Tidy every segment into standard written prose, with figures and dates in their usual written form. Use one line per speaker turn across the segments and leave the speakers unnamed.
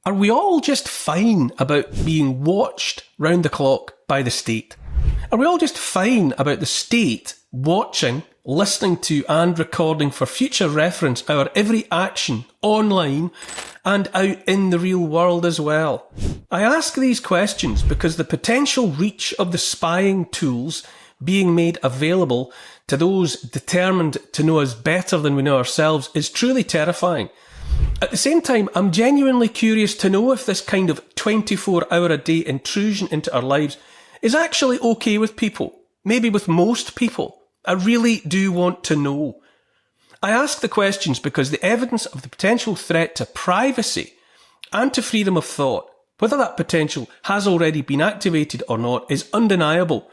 Are we all just fine about being watched round the clock by the state? Are we all just fine about the state watching, listening to and recording for future reference our every action online and out in the real world as well? I ask these questions because the potential reach of the spying tools being made available to those determined to know us better than we know ourselves is truly terrifying. At the same time, I'm genuinely curious to know if this kind of 24-hour-a-day intrusion into our lives is actually okay with people, maybe with most people. I really do want to know. I ask the questions because the evidence of the potential threat to privacy and to freedom of thought, whether that potential has already been activated or not, is undeniable.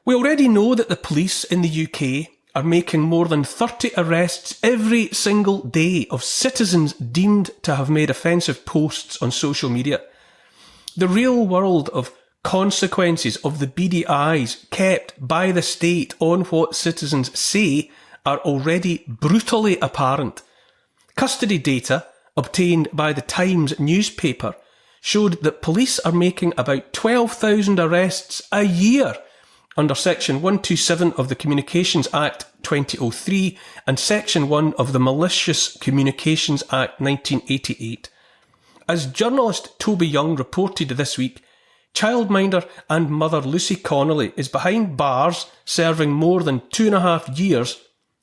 We already know that the police in the UK are making more than 30 arrests every single day of citizens deemed to have made offensive posts on social media. The real world of consequences of the beady eyes kept by the state on what citizens say are already brutally apparent. Custody data obtained by the Times newspaper showed that police are making about 12,000 arrests a year under Section 127 of the Communications Act 2003 and Section 1 of the Malicious Communications Act 1988. As journalist Toby Young reported this week, childminder and mother Lucy Connolly is behind bars serving more than 2.5 years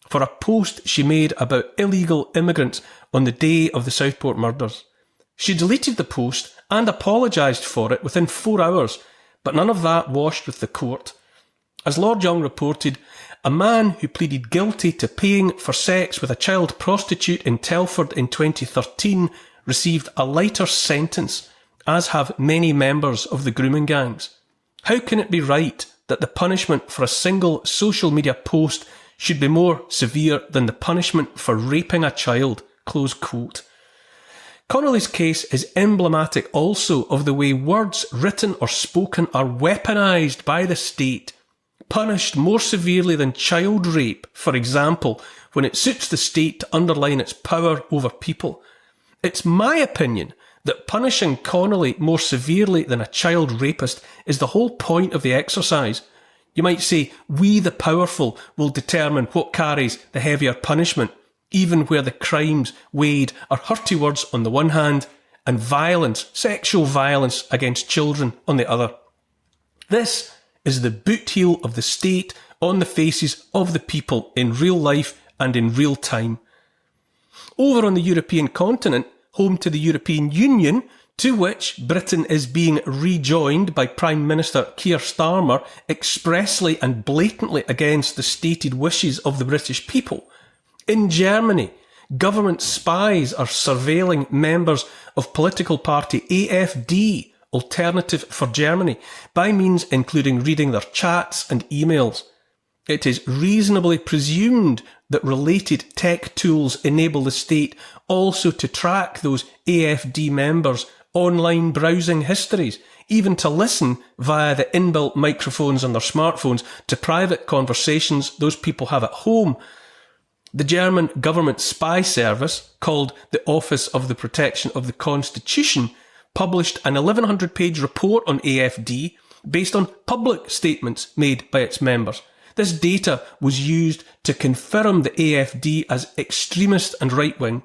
for a post she made about illegal immigrants on the day of the Southport murders. She deleted the post and apologised for it within 4 hours, but none of that washed with the court. As Lord Young reported, a man who pleaded guilty to paying for sex with a child prostitute in Telford in 2013 received a lighter sentence, as have many members of the grooming gangs. How can it be right that the punishment for a single social media post should be more severe than the punishment for raping a child? Close quote. Connolly's case is emblematic also of the way words written or spoken are weaponised by the state, punished more severely than child rape, for example, when it suits the state to underline its power over people. It's my opinion that punishing Connolly more severely than a child rapist is the whole point of the exercise. You might say, we the powerful will determine what carries the heavier punishment, even where the crimes weighed are hurty words on the one hand and violence, sexual violence against children on the other. This is the boot heel of the state on the faces of the people in real life and in real time. Over on the European continent, home to the European Union, to which Britain is being rejoined by Prime Minister Keir Starmer expressly and blatantly against the stated wishes of the British people. In Germany, government spies are surveilling members of political party AfD, Alternative for Germany, by means including reading their chats and emails. It is reasonably presumed that related tech tools enable the state also to track those AfD members' online browsing histories, even to listen via the inbuilt microphones on their smartphones to private conversations those people have at home. The German government spy service, called the Office of the Protection of the Constitution, published an 1,100-page report on AfD based on public statements made by its members. This data was used to confirm the AfD as extremist and right-wing.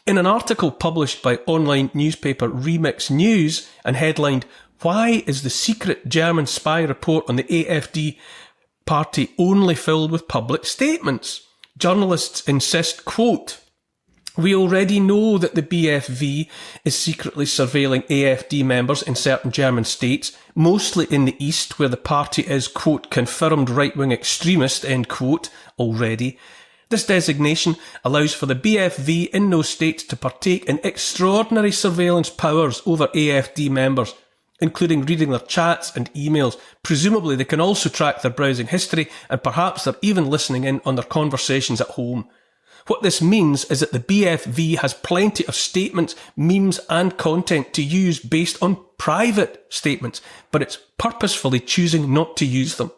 In an article published by online newspaper Remix News and headlined, "Why is the secret German spy report on the AfD party only filled with public statements?" journalists insist, quote, "We already know that the BFV is secretly surveilling AfD members in certain German states, mostly in the east where the party is, quote, confirmed right-wing extremist, end quote, already. This designation allows for the BFV in those states to partake in extraordinary surveillance powers over AfD members, including reading their chats and emails. Presumably they can also track their browsing history and perhaps they're even listening in on their conversations at home. What this means is that the BFV has plenty of statements, memes and content to use based on private statements, but it's purposefully choosing not to use them.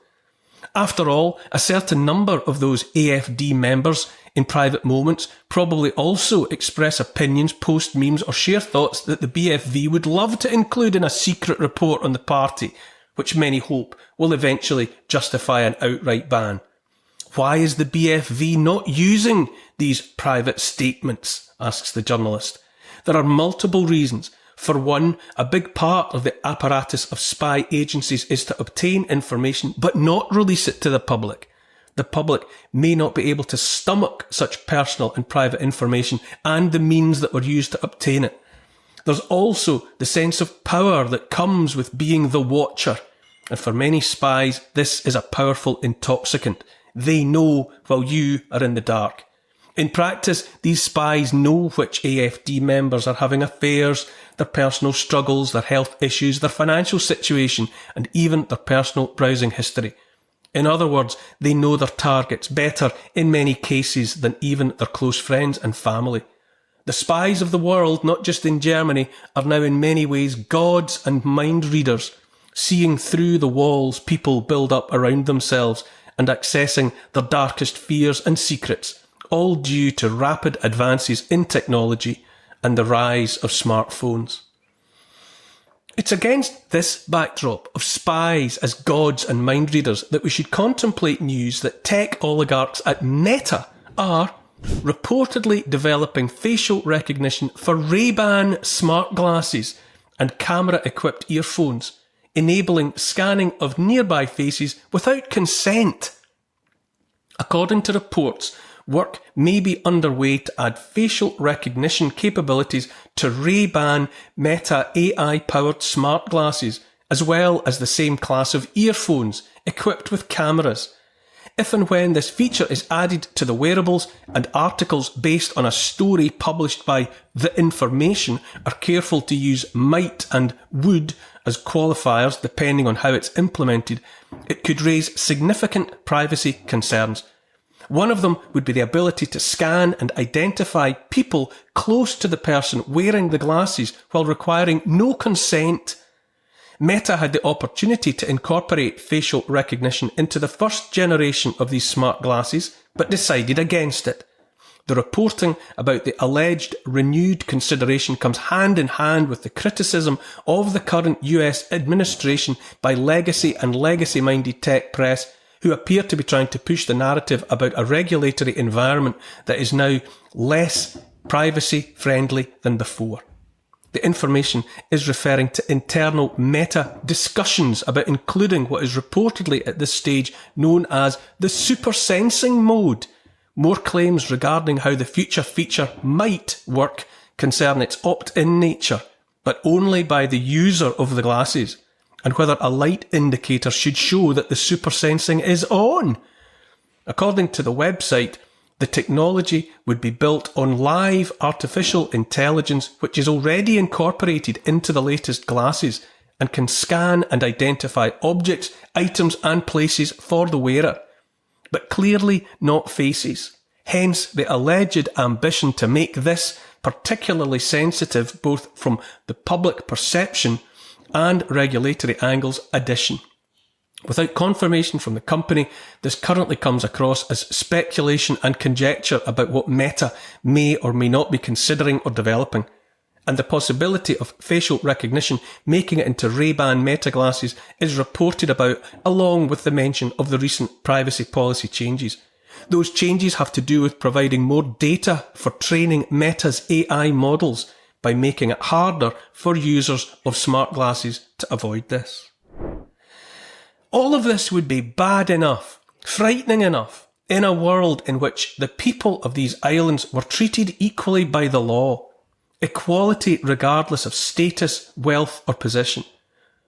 After all, a certain number of those AFD members in private moments probably also express opinions, post memes or share thoughts that the BFV would love to include in a secret report on the party, which many hope will eventually justify an outright ban. Why is the BFV not using these private statements? Asks the journalist. There are multiple reasons. For one, a big part of the apparatus of spy agencies is to obtain information but not release it to the public. The public may not be able to stomach such personal and private information and the means that were used to obtain it. There's also the sense of power that comes with being the watcher. And for many spies, this is a powerful intoxicant. They know while you are in the dark. In practice, these spies know which AFD members are having affairs, their personal struggles, their health issues, their financial situation, and even their personal browsing history. In other words, they know their targets better in many cases than even their close friends and family. The spies of the world, not just in Germany, are now in many ways gods and mind readers, seeing through the walls people build up around themselves and accessing their darkest fears and secrets, all due to rapid advances in technology and the rise of smartphones. It's against this backdrop of spies as gods and mind readers that we should contemplate news that tech oligarchs at Meta are reportedly developing facial recognition for Ray-Ban smart glasses and camera-equipped earphones, enabling scanning of nearby faces without consent. According to reports, work may be underway to add facial recognition capabilities to Ray-Ban Meta AI-powered smart glasses, as well as the same class of earphones equipped with cameras. If and when this feature is added to the wearables and articles based on a story published by The Information are careful to use might and would as qualifiers depending on how it's implemented, it could raise significant privacy concerns. One of them would be the ability to scan and identify people close to the person wearing the glasses while requiring no consent. Meta had the opportunity to incorporate facial recognition into the first generation of these smart glasses, but decided against it. The reporting about the alleged renewed consideration comes hand in hand with the criticism of the current US administration by legacy and legacy-minded tech press, who appear to be trying to push the narrative about a regulatory environment that is now less privacy-friendly than before. The Information is referring to internal Meta discussions about including what is reportedly at this stage known as the super sensing mode. More claims regarding how the future feature might work concern its opt-in nature, but only by the user of the glasses, and whether a light indicator should show that the super sensing is on. According to the website, the technology would be built on live artificial intelligence, which is already incorporated into the latest glasses and can scan and identify objects, items and places for the wearer, but clearly not faces. Hence the alleged ambition to make this particularly sensitive both from the public perception and regulatory angles addition. Without confirmation from the company, this currently comes across as speculation and conjecture about what Meta may or may not be considering or developing, and the possibility of facial recognition making it into Ray-Ban Meta glasses is reported about along with the mention of the recent privacy policy changes. Those changes have to do with providing more data for training Meta's AI models by making it harder for users of smart glasses to avoid this. All of this would be bad enough, frightening enough, in a world in which the people of these islands were treated equally by the law. Equality regardless of status, wealth or position.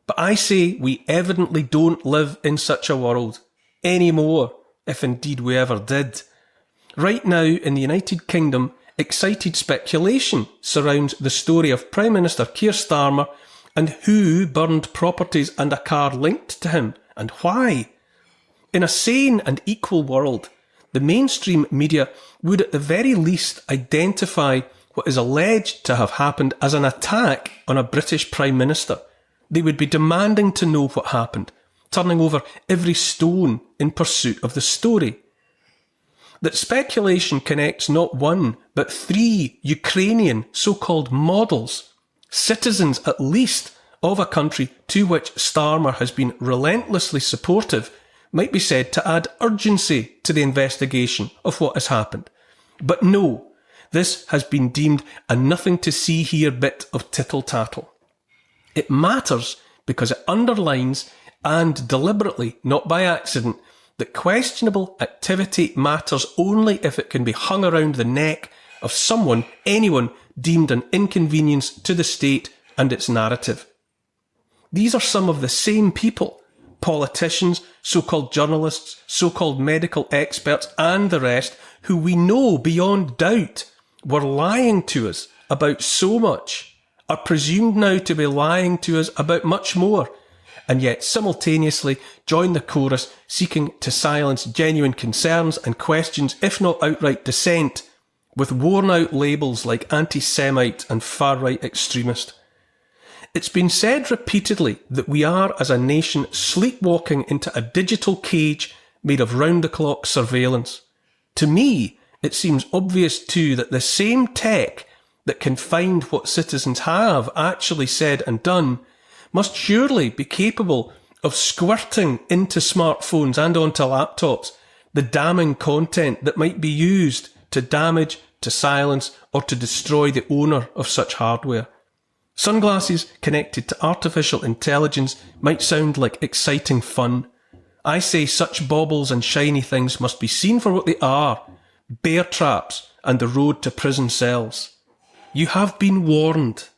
But I say we evidently don't live in such a world anymore, if indeed we ever did. Right now in the United Kingdom, excited speculation surrounds the story of Prime Minister Keir Starmer and who burned properties and a car linked to him and why. In a sane and equal world, the mainstream media would at the very least identify what is alleged to have happened as an attack on a British Prime Minister. They would be demanding to know what happened, turning over every stone in pursuit of the story. That speculation connects not one, but 3 Ukrainian so-called models, citizens at least of a country to which Starmer has been relentlessly supportive, might be said to add urgency to the investigation of what has happened. But no, this has been deemed a nothing-to-see-here bit of tittle-tattle. It matters because it underlines, and deliberately, not by accident, that questionable activity matters only if it can be hung around the neck of someone, anyone, deemed an inconvenience to the state and its narrative. These are some of the same people, politicians, so-called journalists, so-called medical experts, and the rest, who we know beyond doubt were lying to us about so much, are presumed now to be lying to us about much more, and yet simultaneously join the chorus seeking to silence genuine concerns and questions, if not outright dissent, with worn-out labels like anti-Semite and far-right extremist. It's been said repeatedly that we are, as a nation, sleepwalking into a digital cage made of round-the-clock surveillance. To me, it seems obvious too that the same tech that can find what citizens have actually said and done must surely be capable of squirting into smartphones and onto laptops the damning content that might be used to damage, to silence, or to destroy the owner of such hardware. Sunglasses connected to artificial intelligence might sound like exciting fun. I say such baubles and shiny things must be seen for what they are, bear traps and the road to prison cells. You have been warned.